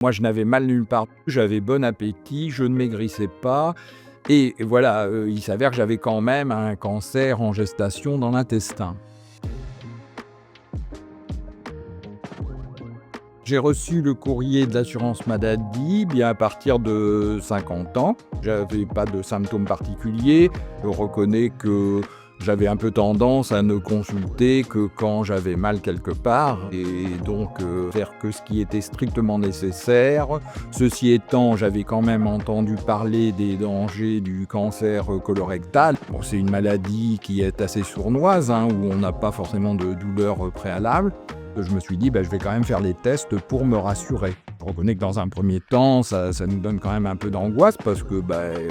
Moi, je n'avais mal nulle part, j'avais bon appétit, je ne maigrissais pas et voilà, il s'avère que j'avais quand même un cancer en gestation dans l'intestin. J'ai reçu le courrier de l'assurance maladie bien à partir de 50 ans. J'avais pas de symptômes particuliers. Je reconnais que j'avais un peu tendance à ne consulter que quand j'avais mal quelque part et donc faire que ce qui était strictement nécessaire. Ceci étant, j'avais quand même entendu parler des dangers du cancer colorectal. Bon, c'est une maladie qui est assez sournoise, où on n'a pas forcément de douleur préalable. Je me suis dit, je vais quand même faire les tests pour me rassurer. Je reconnais que dans un premier temps, ça nous donne quand même un peu d'angoisse parce que,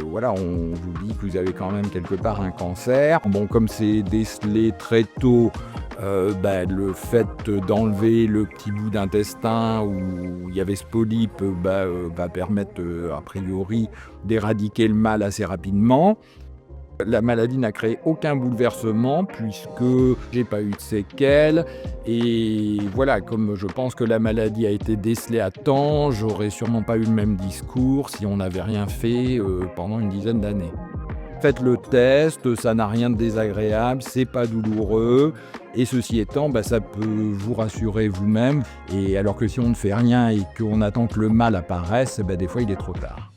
voilà, on vous dit que vous avez quand même quelque part un cancer. Bon, comme c'est décelé très tôt, le fait d'enlever le petit bout d'intestin où il y avait ce polype va permettre, a priori, d'éradiquer le mal assez rapidement. La maladie n'a créé aucun bouleversement puisque j'ai pas eu de séquelles et voilà, comme je pense que la maladie a été décelée à temps, j'aurais sûrement pas eu le même discours si on n'avait rien fait pendant une dizaine d'années. Faites le test, ça n'a rien de désagréable, c'est pas douloureux et ceci étant, ça peut vous rassurer vous-même et alors que si on ne fait rien et qu'on attend que le mal apparaisse, des fois il est trop tard.